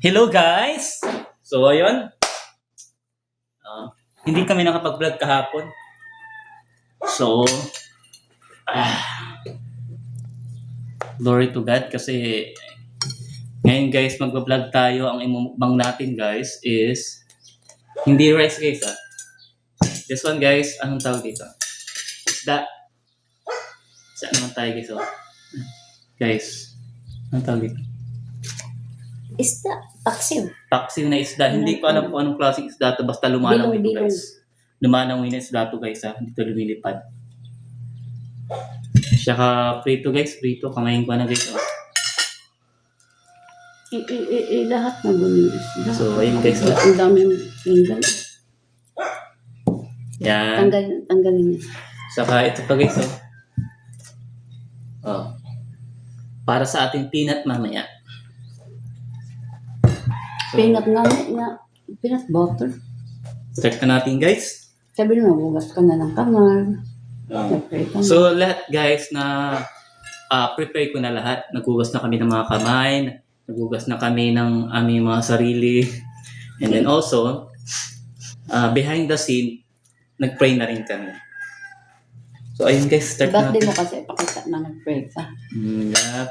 Hello guys! So ayun, ah, hindi kami nakapag-vlog kahapon. So, ah, glory to God kasi ngayon guys magba-vlog tayo. Ang imumukbang natin guys is hindi rice guys ah. This one guys, anong tawag dito? Isda. Saan naman tayo guys oh? Guys, anong tawag dito? Isda, paksiw. Paksiw na isda. Hindi ko alam kung anong klaseng isda to. Basta lumalaw ito Bilong-bilong. guys. Lumalaw yung isda to guys ha. Dito lumilipad. Saka prito guys. Prito. Kamayin ko na guys. Oh. Lahat na bunyi isda. So, ayun guys. Oh. Ang dami tinggal. Yan. Tanggalin niya. Saka ito pa guys. Oh. Oh. Para sa ating peanut mamaya. So, Peanut butter. start na natin guys. Sabi na, bugas ka na ng kamar. So lahat guys na prepare ko na lahat. Naghugas na kami ng mga kamay, naghugas na kami ng aming mga sarili. And then also, behind the scene, nag-pray na rin kami. So ayun guys, start Ba't di natin. mo kasi ipakita na nag-pray ka? Yep.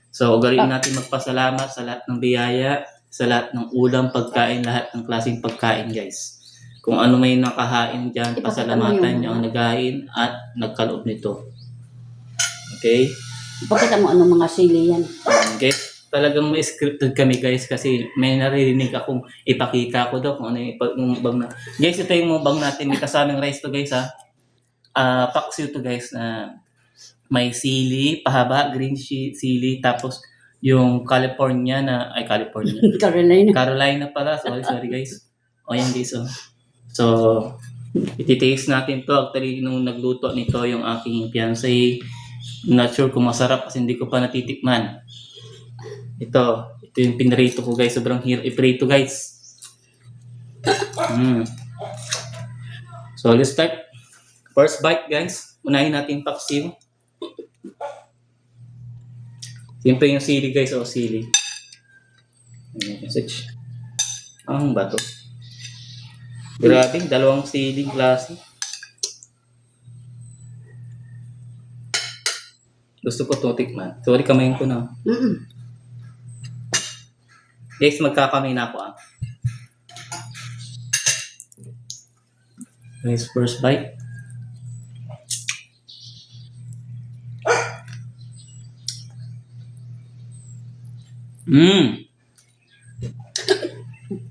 So ugaliin natin magpasalamat sa lahat ng biyaya, sa lahat ng ulam, pagkain, lahat ng klaseng pagkain guys. Kung ano may nakahain dyan, pasalamatan nyo ang naghain at nagkaloob nito. Okay? Ipakita mo anong mga sili yan. Okay? Talagang may scripted kami guys kasi may naririnig akong ipakita ko daw kung ano yung mukbang na. Guys, ito yung mukbang natin. May kasaming rice to guys ha. Paksiw to guys na may sili, pahaba, green sili, tapos yung California Carolina. Carolina pala. Sorry guys. O yan guys oh. So, iti-taste natin to. Actually, nung nagluto nito yung aking fiancé, not sure kung masarap kasi hindi ko pa natitikman. Ito yung pinrito ko guys. Sobrang hirap iprito guys. So, let's start. First bite guys. Unahin natin yung paksiw. Siyempre yung sili guys. O, sili. Message. Ang bato. Grabe, dalawang siling klase. Gusto ko to tikman. Sorry, kamayin ko na. Guys, magkakamay na ako ah. Guys, first bite.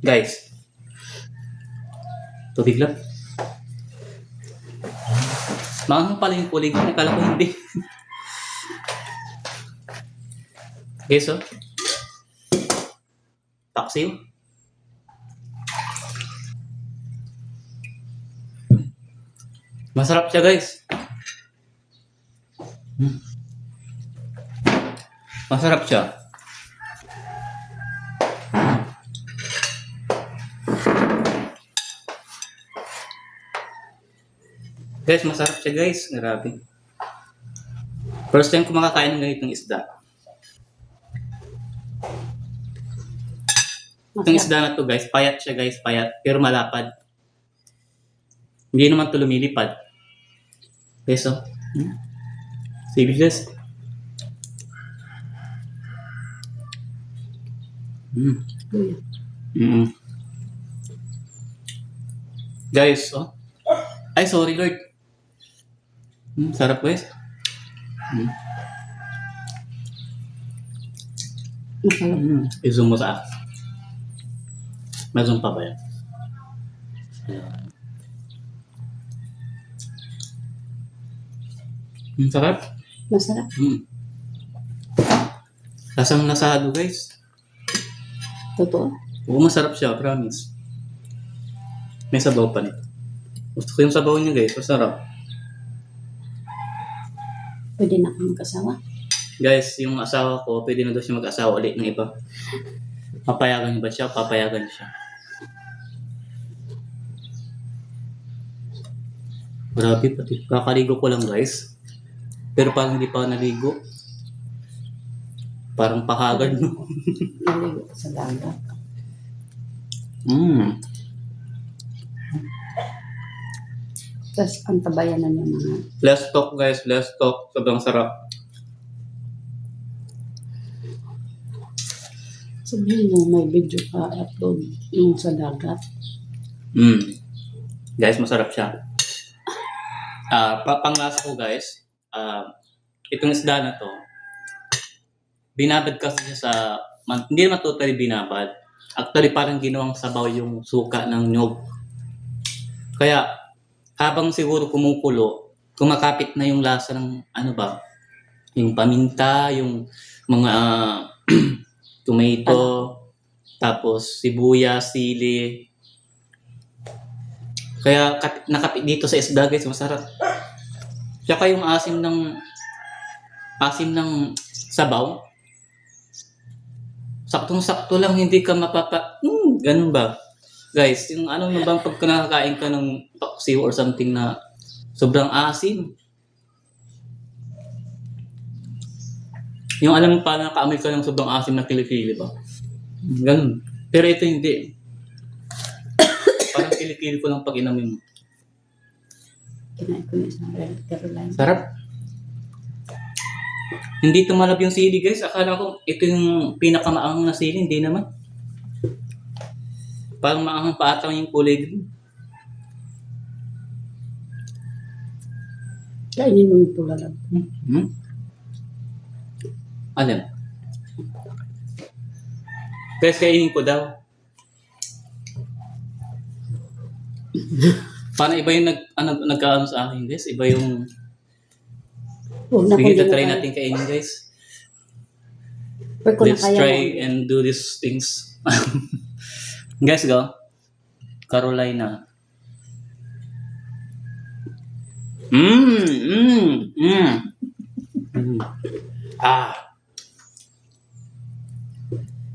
Guys. Tubig lang. Maanghang pala yung kulay ko. Nakala ko hindi. Guys, oh. Paksiw. Masarap siya, guys. Masarap siya. Guys, masarap siya, guys. Grabe. First time ko makakain ng ganitong isda. Itong isda na to, guys, payat siya, guys. Payat. Pero malapad. Hindi naman to lumilipad. Guys, oh. Sige, guys. Guys, oh. Ay, sorry, Lord. Sarap, guys. I-zoom mo sa akin. May-zoom pa ba yan? Sarap. Masarap. Lasang nasado, guys. Totoo. Oo, masarap siya, promise. May sabaw pa nito. Gusto ko yung sabaw niya, guys. Masarap. Pwede na akong mag-asawa. Guys, yung asawa ko, pwede na daw siya mag-asawa ulit ng iba. Papayagan niyo ba siya? Papayagan siya. Grabe pati. Kakaligo ko lang, guys. Pero parang hindi pa naligo. Parang pahagad, no? Naligo sa dagat. Mm. Tapos ang tabayanan yung mga Let's talk, guys. Let's talk. Sobrang sarap. sabihin mo may video ka upload yung sa dagat. Mm. Guys, masarap siya. Panglasa ko, guys. Itong isda na to, binabad kasi siya sa, hindi naman totally binabad. Actually, parang ginawang sabaw yung suka ng nyog. Kaya, habang siguro kumukulo, kumakapit na yung lasa ng, ano ba, yung paminta, yung mga tomato, tapos sibuyas, sili. Kaya, nakapit dito sa isda, guys, masarap. Tsaka yung asim ng sabaw, saktong-sakto lang, hindi ka ganun ba? Guys, yung ano na bang pag nakakain ka ng paksiw or something na sobrang asim. Yung alam mo paano nakaamoy ka ng sobrang asim na kilikili ba? Ganun. Pero ito hindi. Parang kilikili ko lang pag inamin mo. Kinain ko na isang Red Caroline. Sarap. Hindi tumalab yung sili, guys. Akala ko ito yung pinakamaangang na sili. Hindi naman. Parang maangang paatang yung kulay green. Kainin mo yung pula lang. Hmm? Alam. Guys, kainin ko daw. Parang iba yung nagkaano sa akin, guys. Iba yung... Sige, try natin kainin, guys. Let's try and do these things. Guys, go. Carolina.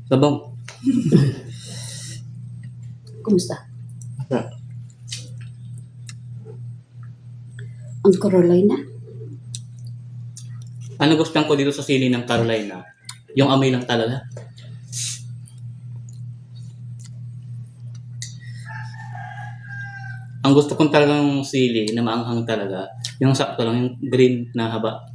Sabang. Kumusta? Ang Carolina? Ano gustuhan ko dito sa sili ng Carolina? Yung amoy lang talaga. Ang gusto kong talagang sili na maanghang talaga, yung sakto lang, yung green na haba.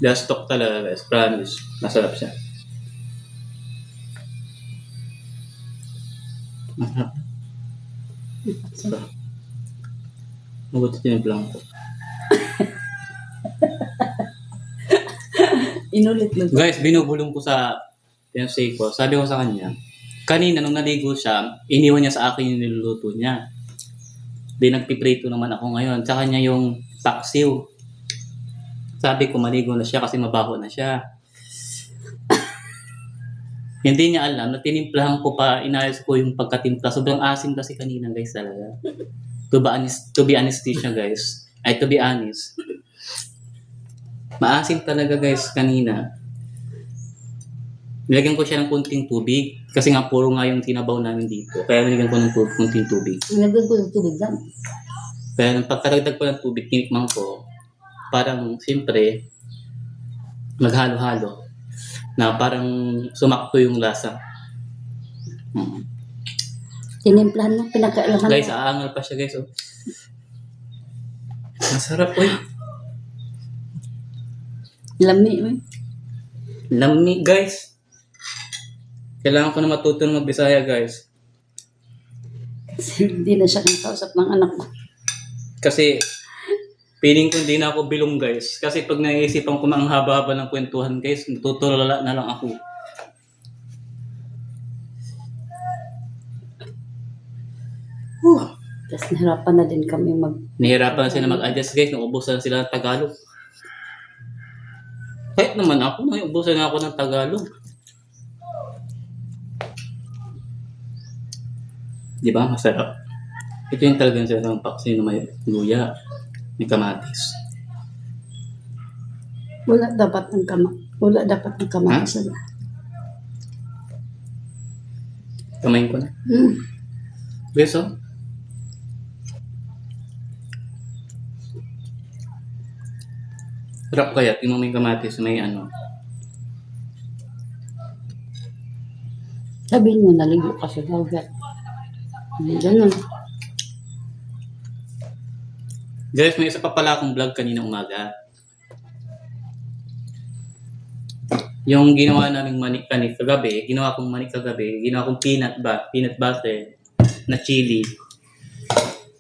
Just talk talaga, guys. Promise. Masarap siya. Masarap. Mabuti tinimplang ko. Inulit mo. Guys, binubulong ko sa fiancé ko. Sabi ko sa kanya, kanina nung naligo siya, iniwan niya sa akin yung niluluto niya. Di nagpiprito naman ako ngayon. Sa kanya yung paksiw. Sabi ko maligo na siya kasi mabaho na siya. Hindi niya alam na tinimplahan ko pa, inayos ko yung pagkatimpla. Sobrang asim kasi kanina, guys, talaga. To be honest siya, guys. To be honest. Maasim talaga, guys, kanina. Nilagyan ko siya ng kunting tubig. Kasi nga, puro nga yung tinabaw namin dito. Kaya nilagyan ko ng kunting tubig. Nilagyan ko ng tubig lang. Kaya nung pagkaragdag ko ng tubig, tinikman ko, parang, siyempre, maghalo-halo. Na parang sumakto yung lasa. Tinimplahan mo, pinagkailaman Guys, mo. aangal pa siya, guys. Oh. Masarap, uy. Lami, eh. Lami, guys. Kailangan ko na matuto ng magbisaya, guys. Kasi hindi na siya nakausap ng anak ko. Kasi, feeling ko hindi na ako bilong, guys. Kasi pag naisipan ko ang haba-haba ng kwentuhan, guys, natutulala na lang ako. Tapos nahirapan na din kami Nahirapan na sila mag-adjust, guys. Naubusan sila ng Tagalog. Kahit naman ako, naubusan na ako ng Tagalog. Di ba? Masarap. Ito yung talagang sila ng paksiw na may luya, may kamatis. Wala dapat ng kamatis. Kamayin ko na. Guys, oh. Sarap kaya, tingnan mo yung kamatis, may ano. Sabihin mo, naligo ka sa dagat. Ganun. Guys, may isa pa pala akong vlog kanina umaga. Yung ginawa naming manik kagabi, ginawa kong manik kagabi, ginawa kong peanut butter na chili,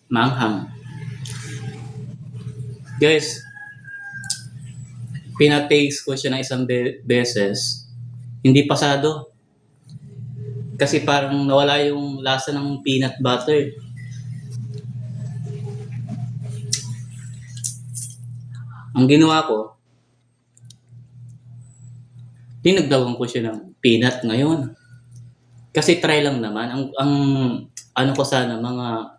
maanghang. Guys, pinataste ko siya ng isang beses, hindi pasado. Kasi parang nawala yung lasa ng peanut butter. Ang ginawa ko, dinagdagan ko siya ng peanut ngayon. Kasi try lang naman. Ang ano ko sana, mga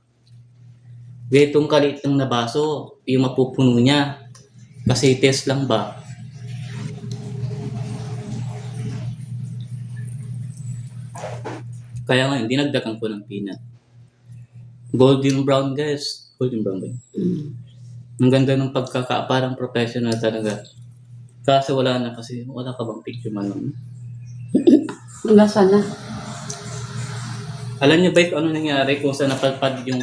ganitong kaliit lang na baso, yung mapupuno niya. Kasi test lang ba? Kaya ngayon, dinagdagan ko ng peanut. Golden brown, guys. Golden brown ba yun? Ang ganda ng parang professional talaga. Kaso wala na kasi, wala ka bang picture man nun? Lasa na. Alam niyo ba kung ano nangyari kung saan napadpad yung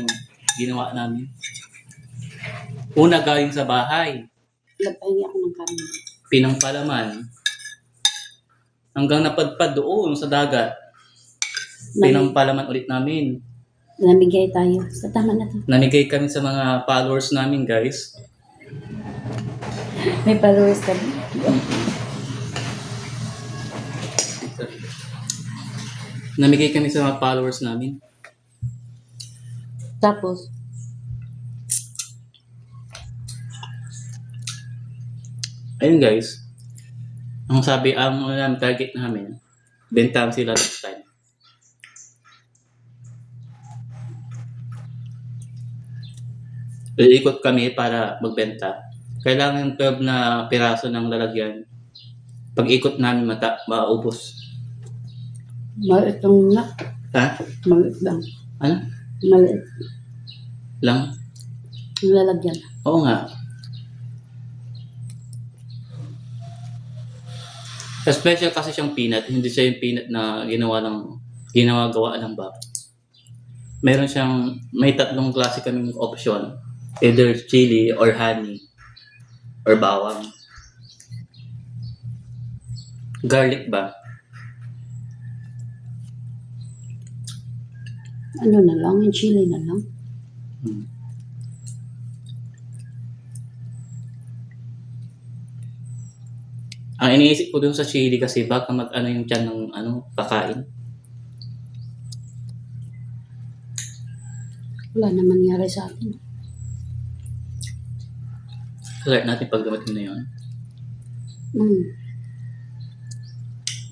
ginawa namin? Una galing sa bahay, Nagpahingi ako ng kanin. Pinangpalaman, hanggang napadpad doon sa dagat. Pinangpalaman ulit namin. Namigay tayo. So, tama na to. Namigay kami sa mga followers namin, guys. May followers ka ba? Namigay kami sa mga followers namin. Tapos, Ayun, guys. Ang target namin, bentahan sila next time. Iikot kami para magbenta. Kailangan 12 na piraso ng lalagyan. Pag ikot namin maubos. maliit lang na. Ha? Maliit lang. Ano? Maliit. Lang? Yung lalagyan. Oo nga. Special kasi siyang peanut. Hindi siya yung peanut na gawa ng bab. Meron siyang, may tatlong klase kaming option. Either chili or honey or bawang. Garlic ba? Ano na lang, yung chili na lang. Ang iniisip ko dun sa chili kasi baka mag-ano yung tiyan ng kakain. Wala na mangyari sa atin. Alert natin pag dumating na yun.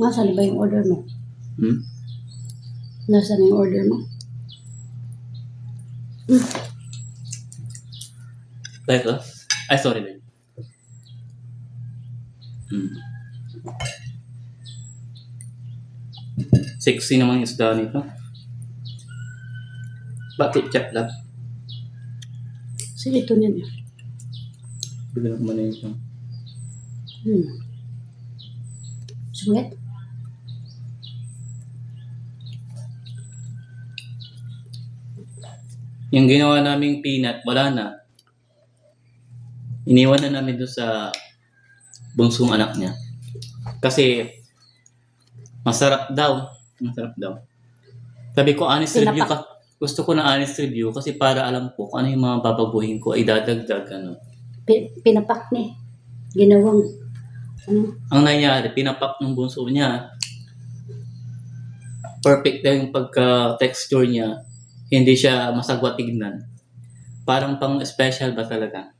Nasaan na ba yung order mo? Hmm? Nasaan na yung order mo? Like, ay, sorry, babe. Sexy naman yung isda nito. Bakit chat lang? Sige, ito niyan. Bigla ko na ito. Sungit? Yung ginawa naming peanut, wala na. Iniwan na namin doon sa bunsong anak niya. Kasi masarap daw. Masarap daw. Sabi ko, honest review ka. Gusto ko na honest review kasi para alam ko kung ano yung mga babaguhin ko ay dadagdag. Pinapak ni. Ginawang Ang nangyari, pinapak ng bunso niya. Perfect daw yung pagka-texture niya. Hindi siya masagwa tignan. Parang pang-special ba talaga?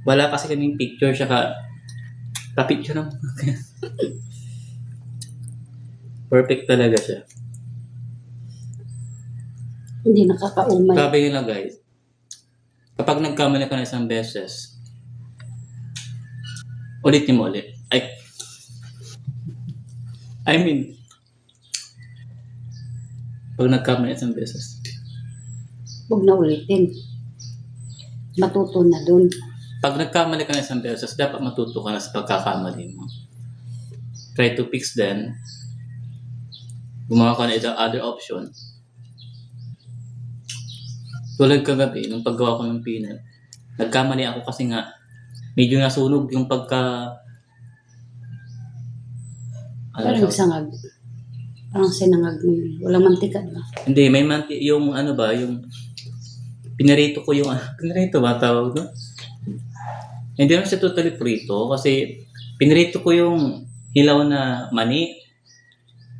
Wala kasi kaming picture, saka ka-picture lang. Perfect talaga siya. hindi nakakaumay. Sabi nila guys, kapag nagkamali ka na isang beses, ulitin mo ulit. Pag nagkamali isang beses, Huwag na ulitin. Matuto na dun. pag nagkamali ka ng isang beses, dapat matuto ka na sa pagkakamali mo. Try to fix then. Gumawa ka ng other option. Tulad kagabi, nung paggawa ko ng peanut, nagkamali ako kasi nga, medyo nasunog yung pagka... Parang sangag. Parang sinangag mo yun. Walang mantika, diba? Hindi, may yung ano ba, yung... Pinarito ko yung... Pinarito ba tawag no? Hindi naman siya totally prito kasi pinarito ko yung hilaw na mani.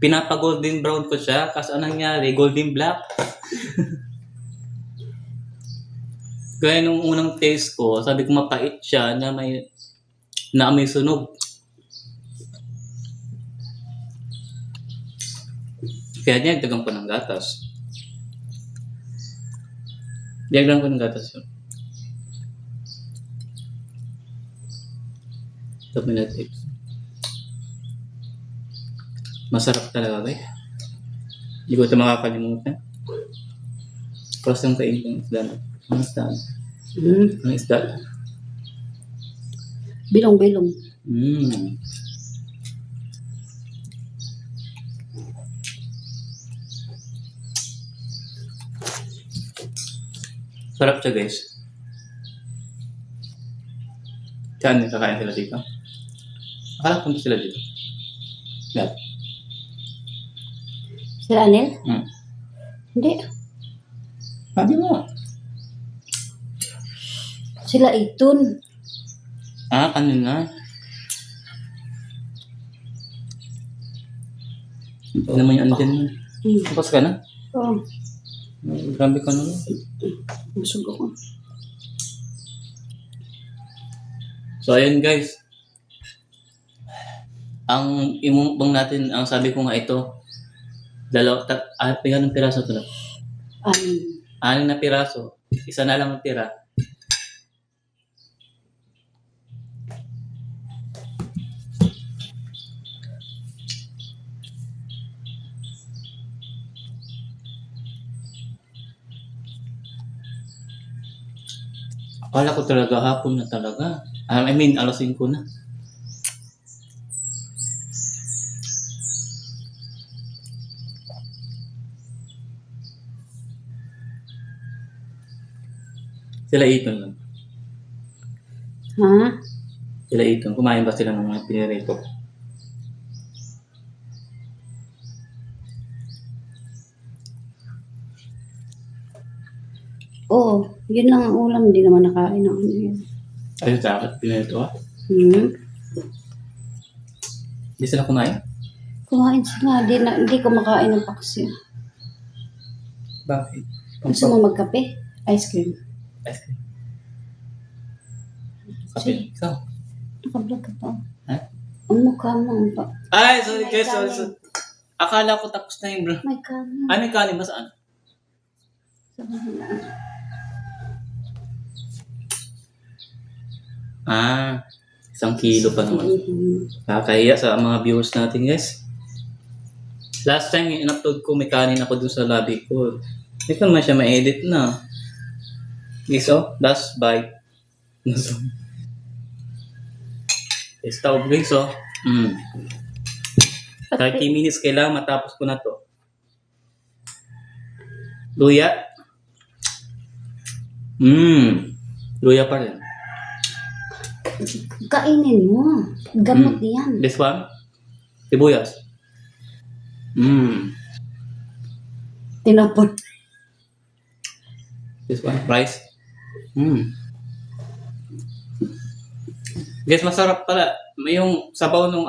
Pinapa-golden brown ko siya kasi anong nangyari? Golden black. Kaya nung unang taste ko, sabi ko mapait siya na may naamoy sunog. Kaya dinagdagan ko ng gatas. Dinagdagan ko ng gatas yun. Tips. Masarap talaga, guys. Hindi ko ito makakalimutan. Cross yung kain kong isda. Ang isda. Ang isda. Bilong-bilong. Sarap siya, guys. Saan kakain sila dito? Akala punta sila dito. Yan. Sila Anel? Hindi. Sabi mo. Sila Itun. Kanina. Ito naman yung andyan mo. Tapos ka na? Oo. Grabe ka na. Busog ako. So, ayun guys. Ang imumbang natin, ang sabi ko nga ito, anong piraso ito na? 6 na piraso. Isa na lang ang tira. Akala ko talaga hapon na talaga. I mean, alas 5 na. Sila Ethan lang. Ha? Sila Ethan. Kumain ba sila ng mga pinirito? Oo. Yun lang ang ulam. Hindi naman nakain ng ano yun. Ayun sa akin, pinirito ha? Hindi sila kumain? Kumain sila. Hindi ko makain ng paksi. Bakit? Gusto mo magkape? Ice cream. Ice cream. Kape. Ikaw? Nakablog ka pa. Ha? Ang mukha mo. Ay, sorry guys. Sorry. Akala ko tapos na yung bro. May kanin. May kanin ba saan? Ah, 1 kilo pa naman. Kakahiya sa mga viewers natin, guys. Last time yung in-upload ko, may kanin ako dun sa lobby ko. Hindi ko naman siya ma-edit na. Guys, last bite. Stop, guys, 30 minutes kailangan matapos ko na to. Luya. Luya pa rin. Kainin mo. Gamot yan. This one? Sibuyas. Tinapon. This one? Rice. Guys, masarap pala. Yung sabaw nung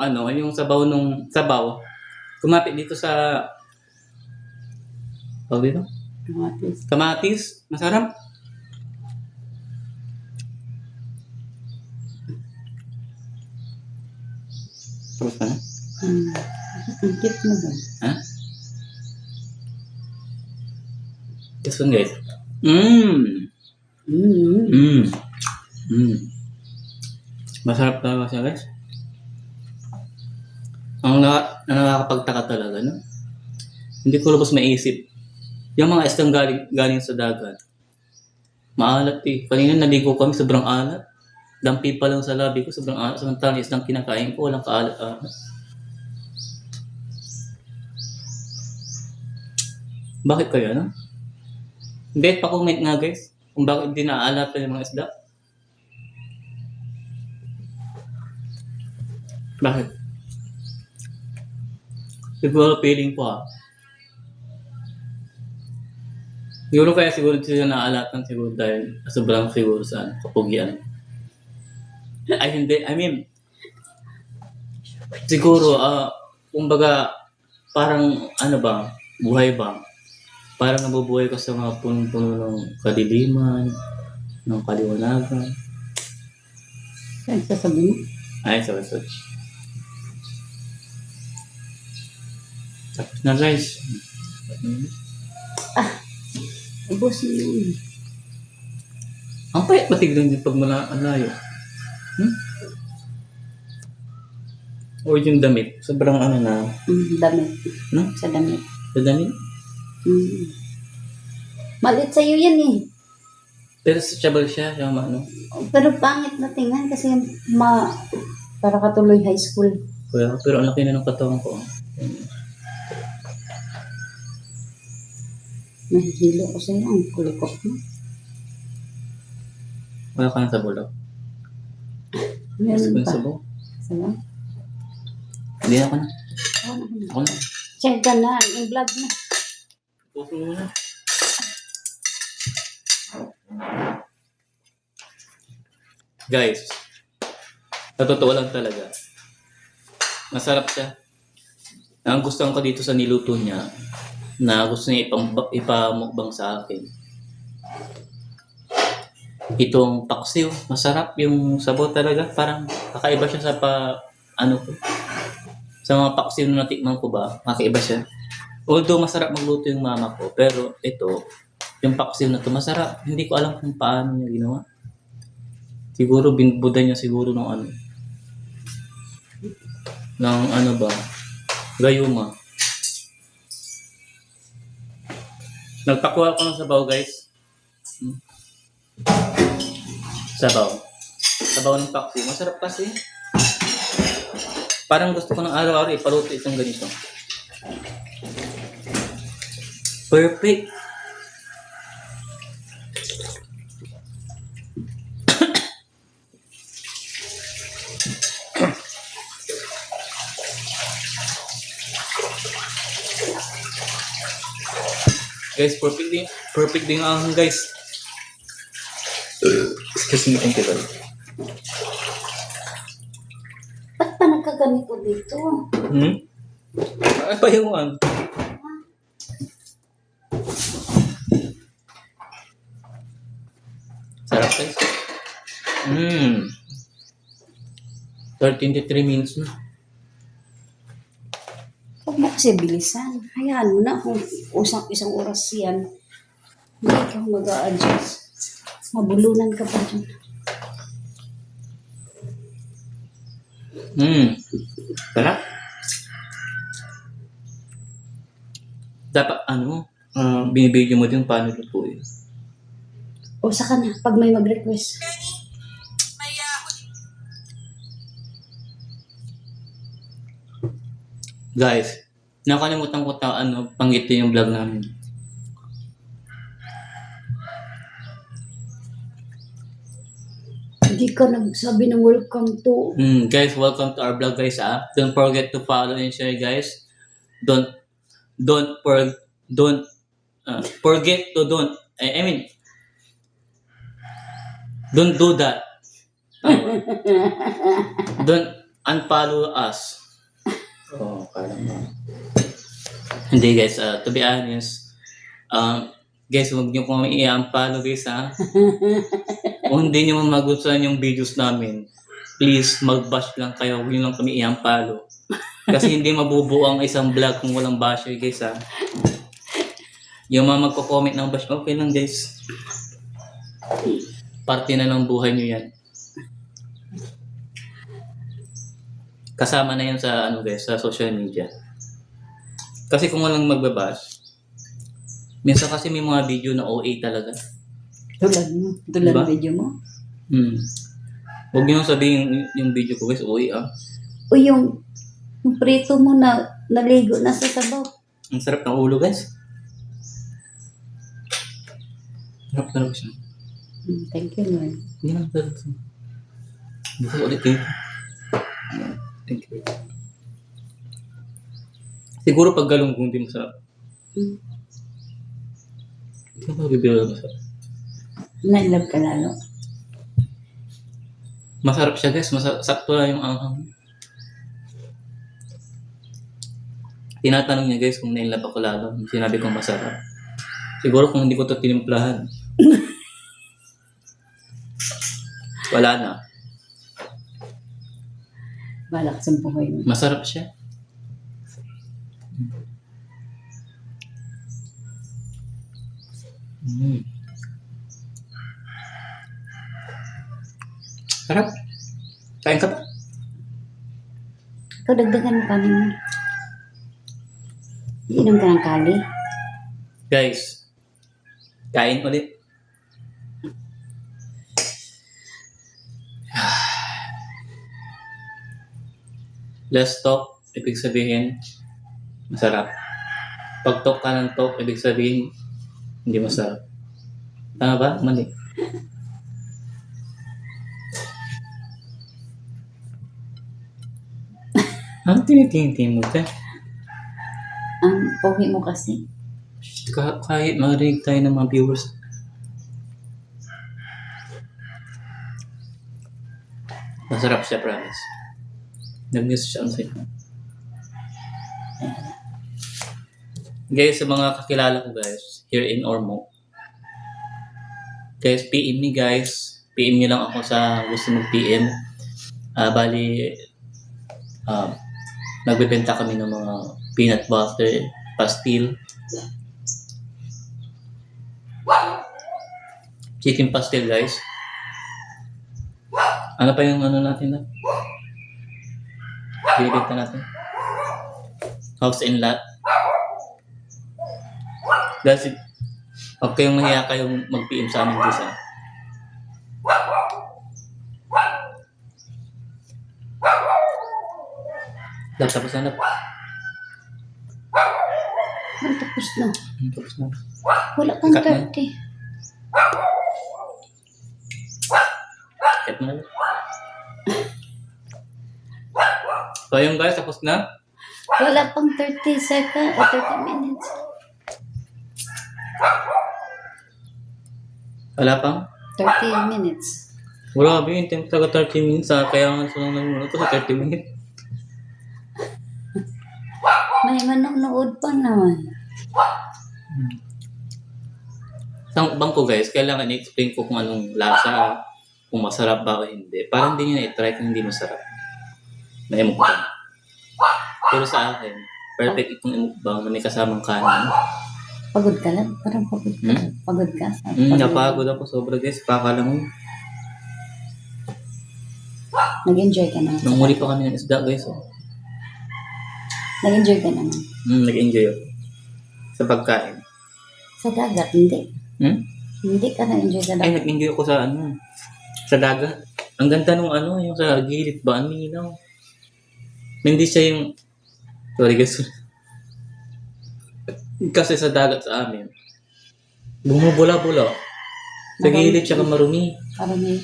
sabaw. Kumapit dito sa dito? Kamatis. Masarap. Tapos na? Ang tip mo ba? Ha? This one, guys. Masarap talaga siya, guys. Ang nakakapagtaka talaga, no? Hindi ko lubos maisip. Yung mga istang galing sa dagat. Maalat eh. Kanina naligo kami, sobrang alat. Dampi pa lang sa labi ko, sobrang alat. Samantalang isang kinakain ko, walang kaalat-alat. Bakit kaya, no? Hindi, pa-comment nga guys, kung bakit hindi naaalatan yung mga isda. Bakit? Siguro feeling ko Siguro kaya siguro sila naaalatan siguro dahil sobrang siguro sa kapugian. Ay hindi, I mean, siguro, kumbaga, parang ano ba, buhay ba? Parang nabubuhay ka sa mga puno-puno ng kadiliman, ng kaliwanagan. Saan sasabihin mo? Ay, sorry. Tapos na guys. Ubos na yun. Ang payat matignan din pag malayo. Or yung damit. Sobrang ano na. Damit. No? Sa damit. Sa damit. Malit sa'yo yan eh. Pero stable siya. Yung ano. Pero pangit na tingnan kasi para katuloy high school. Pero ang laki na ng katawan ko. Nahihilo ko sa'yo. Ang kulikot mo. Wala ka na sa bulok. Meron Gusto pa. sabaw. Sabaw? Hindi ako na. Ano? Ako na. Check ka na. Yung vlog na. Puso mo na. Guys, sa totoo lang talaga, masarap siya. Ang gusto ko dito sa niluto niya, na gusto niya ipamukbang sa akin. Itong paksiw, masarap yung sabaw talaga. Parang kakaiba siya sa sa mga paksiw na natikman ko ba, kakaiba siya. Although masarap magluto yung mama ko, pero ito, yung paksiw na to masarap. Hindi ko alam kung paano niya ginawa. Siguro binbuda niya siguro ng ano ba, gayuma. Nagpakuha ko ng sabaw guys. Sabaw ng paksiw. Masarap kasi. Parang gusto ko ng araw-araw ipaluto itong ganito. Perfect. Guys, perfect din ang guys. Excuse me, thank you Lord. Ba't pa nagkaganito dito? Ano pa yung ano? Sarap guys. 33 minutes na. Huwag mo kasi bilisan. Hayaan mo na kung isang oras yan. Hindi ka mag-a-adjust. Mabulunan ka pa dyan. Sarap. Dapat binibigyan mo din paano lutuin. O saka na, pag may mag-request. Guys, nakalimutan ko panggitin yung vlog namin. Hindi ka nagsabi ng welcome to. Guys, welcome to our vlog guys. Don't forget to follow and share guys. Don't forget to don't do that. Don't unfollow us. Kala mo. Hindi guys, to be honest, guys, huwag niyo kong i-unfollow guys Kung hindi niyo magustuhan yung videos namin, please mag-bash lang kayo, huwag niyo lang kami i-unfollow. Kasi hindi mabubuo ang isang vlog kung walang basher guys Yung mga magko-comment ng bash, okay lang guys. Parte na ng buhay niyo yan. Kasama na yan sa guys, sa social media. Kasi kung walang magbabash, minsan kasi may mga video na OA talaga. Tulad mo. Tulad Diba? video mo. Huwag niyo sabihin yung video ko guys, uy ah. O yung prito mo na naligo na sa sabaw. Ang sarap ng ulo guys. Sarap talaga siya. Thank you, Lord. Hindi lang talaga siya. Bukas ulit dito. Thank you. Siguro pag galunggong di masarap. Mm. Hindi ko bibiro masarap. Na-love ka lalo. Masarap siya guys, sakto lang yung anghang. Tinatanong niya guys kung nainlove ako lalo. Sinabi ko masarap. Siguro kung hindi ko ito tinimplahan. Wala na. Balak sa buhay mo. Masarap siya. Mm. Sarap. Kain ka pa? Ikaw dagdagan mo kanin mo. Iinom ka ng kali. Guys, kain ulit. Less talk, ibig sabihin, masarap. Pag talk ka ng talk, ibig sabihin, hindi masarap. Tama ba? Mali. Ang tinitingin mo dyan? Ang pogi mo kasi. Kahit marinig tayo ng mga viewers. Masarap siya, promise. Nag-miss siya sa'yo. Guys, sa mga kakilala ko guys, here in Ormo. Guys, PM me guys. PM nyo lang ako sa gusto mag-PM. Bali, nagbebenta kami ng mga peanut butter, pastil, chicken pastil guys. Ano pa yung ano natin na? Binibenta natin. House and lot. Guys, huwag kayong mahiya kayong mag-PM sa amin guys ha. Tapos na. Ang tapos na. Tapos na. Wala kang Cut na. 30. Cut na. So yung guys, tapos na. Wala pang 30 seconds o 30 minutes. Wala pang. 30 minutes. Grabe, yung temp taga 30 minutes ha. Kaya nga sunong nanonood ko sa 30 minutes. May manonood pa naman. Sa bangko guys, kailangan i-explain ko kung anong lasa, kung masarap ba o hindi. Parang hindi nyo na-try kung hindi masarap. Na imukbang. Pero sa akin, perfect itong imukbang na may kasamang kanin. Pagod ka lang? Parang pagod ka. Pagod ka? Napagod ako sobra guys. Pakala mo. Nag-enjoy ka naman. Nung muli pa kami ng isda guys. Oh. Nag-enjoy ka naman. Nag-enjoy ako. Sa pagkain. Sa dagat, hindi. Hindi ka na-enjoy sa Ay, dagat. nag-enjoy ako sa ano. Sa dagat. Ang ganda nung ano, yung sa gilid ba? Ang minaw. Hindi siya yung... Sorry guys. Kasi sa dagat sa amin, bumubula-bula. Sa gilid siya marumi. Parang may...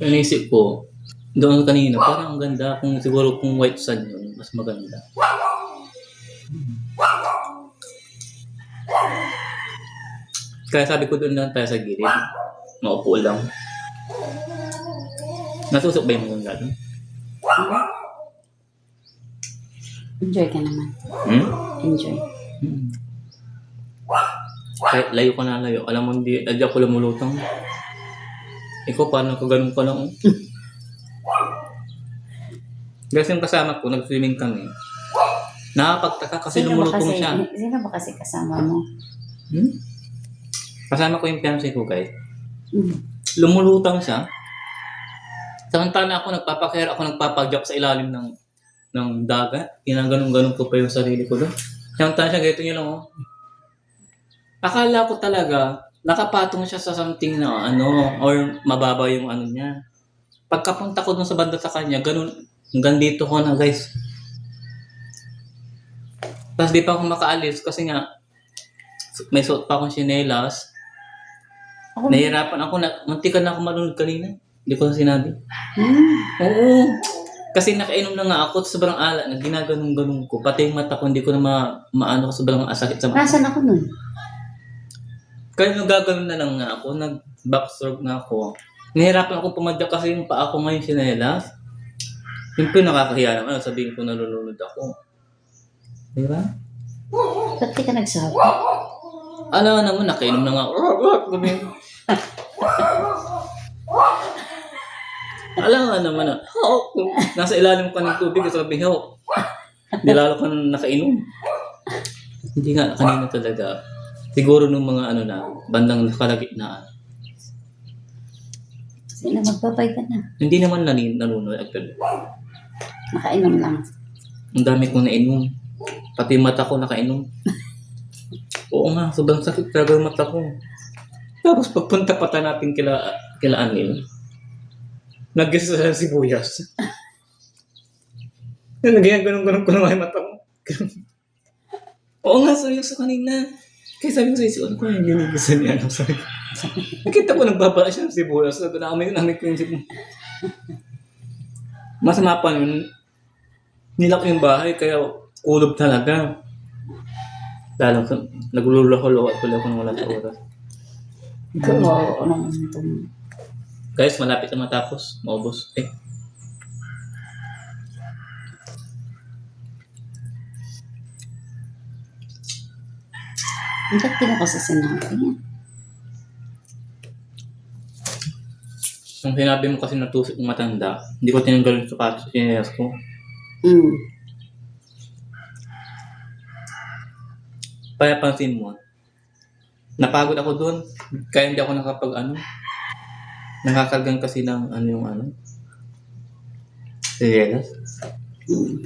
Naisip ko, doon kanina, parang ang ganda. Kung siguro kung white sand yun, mas maganda. Kaya sabi ko doon lang tayo sa gilid. Maupo lang. Nasusok ba yung muna doon? Enjoy ka naman. Enjoy. Kahit layo ka na layo. Alam mo, hindi ako lumulutang. Ikaw, paano ka ganun ka lang? Kasi yung kasama ko, nag-swimming kami. Nakapagtaka kasi lumulutong siya. Sino ba kasi kasama mo? Kasama ko yung fiancé ko, guys. Lumulutang siya. Samantala ako, nagpapag-jump sa ilalim ng dagat. Ginaganon-ganon ko pa yung sarili ko doon. Samantala siya, ganito niya lang, oh. Akala ko talaga, nakapatong siya sa something na ano, or mababa yung ano niya. Pagkapunta ko dun sa banda sa kanya, ganun, hanggang dito ko na guys. Tapos di pa ako makaalis kasi nga, may suot pa akong tsinelas. Ako, Nahihirapan ako na, muntikan na ako malunod kanina. Hindi ko na sinabi. hmm, Oo. Kasi nakainom na nga ako, sobrang ala na ginaganong-ganong ko. Pati yung mata ko, hindi ko na maano ko sobrang asakit sa mata. nasan ako nun? Kaya nagaganon na lang nga ako, nag-backstroke na ako. Nahihirapan ako pumadyak kasi yung paa ko ngayon sinelas. Yung nakakahiya naman, sabihin ko nalulunod ako. Di ba? Ba't di ka nagsabi? Alam naman, nakainom na nga ako. Alam nga naman na, nasa ilalim ka ng tubig, sabi ko, di lalo ka nakainom. Hindi nga, kanina talaga. Siguro nung mga ano na, bandang kalagitnaan. Sino magpapay ka na? Hindi naman nanonood actually. Nakainom lang. Ang dami kong nainom. Pati mata ko nakainom. Oo nga, sobrang sakit talaga yung mata ko. Tapos pagpunta pa natin kila Anil, nag-guess sa sibuyas. Nagyan ganun ko na yung mata ko. Oo nga, seryoso kanina. Kaya sabi ko sa isip, ano ko yung ginigisa niya? Ano, sabi ko. Nakita ko nagbabala siya ng sibuyas. Sabi ko, namay ko yung sibuyas. Masama pa nun, nilak yung bahay, kaya kulob talaga. Lalo, nagluloko-loko tuloy ako ng walang oras. Oo, ano itong... Guys, malapit na matapos. Maubos. Ba't di mo kasi sinabi yan? Nung sinabi mo kasi natusok yung matanda, hindi ko tinanggal yung sapatos sa chinelas ko. Hmm. Kaya pansin mo, napagod ako doon. Kaya hindi ako nakakargan kasi ng chinelas. Hmm.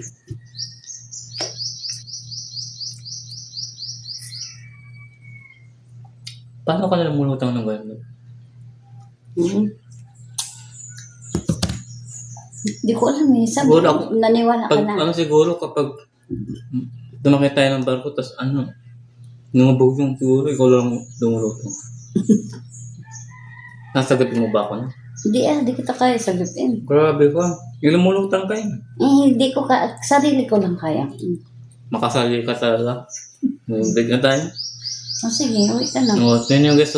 Paano ka na namulutang ng gano'n? Hmm. Di ko alam eh. Sabi, Siguro ako- naniwala ka na. Siguro kapag dumakit tayo ng barko, tapos lumabog yung siguro, ikaw lang lumulutang. Nasagapin mo ba ako na? Di kita kaya sagutin. Grabe ka. Yung lumulutang ka Hindi ko sarili ko lang kaya. Hmm. Makasali ka talaga. Big na tayo. O sige, uwi ka na. O, yun yung guys,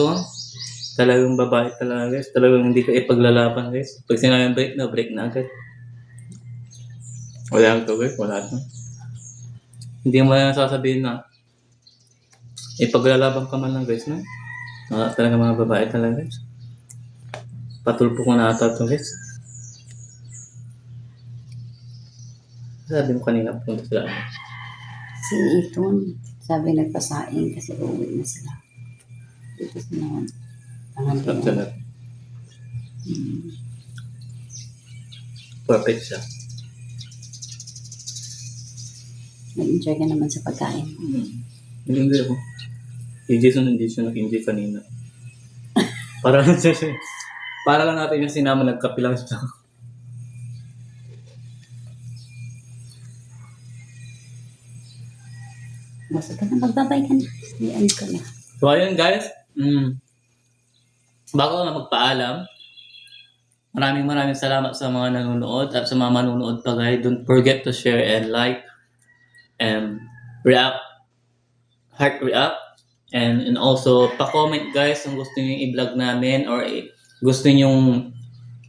talagang babae talaga guys. Talagang hindi ka ipaglalaban guys. Pag sinayang break na agad. Wala to guys, wala to. Hindi mo na sasabihin na ipaglalaban ka man lang guys, no? Talaga mga babae talaga guys. Patulpo ko na ata to guys. Sabi mo kanina punta sila. Si Iton, sabi nagpasaing kasi uuwi na sila. Dito sa naman. Sarap sarap. Perfect siya. Nag-enjoy ka naman sa pagkain. Hindi ako. Hindi siya nag-enjoy kanina. Para lang natin yung sinama nagkape lang siya. Basta ka na, magbabay ka na. Iyan ka na. So ayun guys. Bago na magpaalam, maraming salamat sa mga nanonood at sa mga manonood pa guys. Don't forget to share and like and react, heart react, and also pa-comment guys kung gusto niyo i-vlog namin or gusto niyo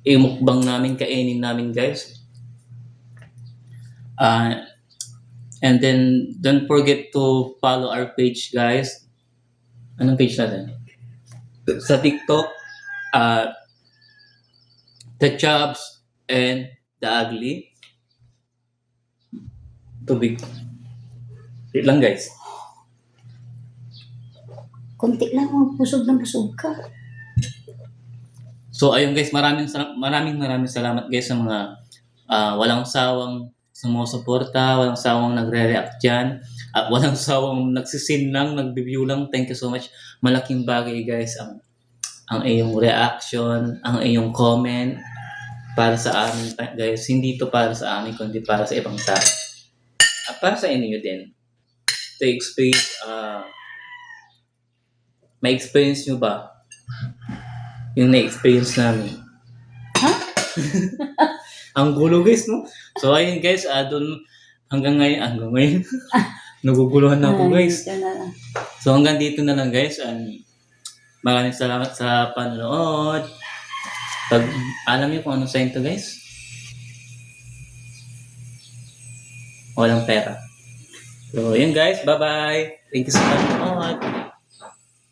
i-mukbang namin, kainin namin guys. And then don't forget to follow our page guys. Anong page natin? Sa TikTok, The Chubs and The Ugly. Tubig. Wait lang guys. Kunti lang, busog ka. So ayun guys, maraming salamat guys sa mga walang sawang sumusuporta, walang sawang nagre-react dyan, at walang sawang nagsisin lang, nag-review lang. Thank you so much. Malaking bagay guys ang iyong reaction, ang iyong comment. para sa amin guys. Hindi to para sa amin kundi para sa ibang tao. At para sa inyo din. To experience, may experience nyo ba yung na-experience namin? Ha? Ang gulo guys, no? So ayun guys, hanggang ngayon, naguguluhan na ako guys. Ito na lang. So hanggang dito na lang guys. Maraming salamat sa panonood. Alam niyo kung ano sign to guys? Walang pera. So yun guys, bye-bye. Thank you sa panonood.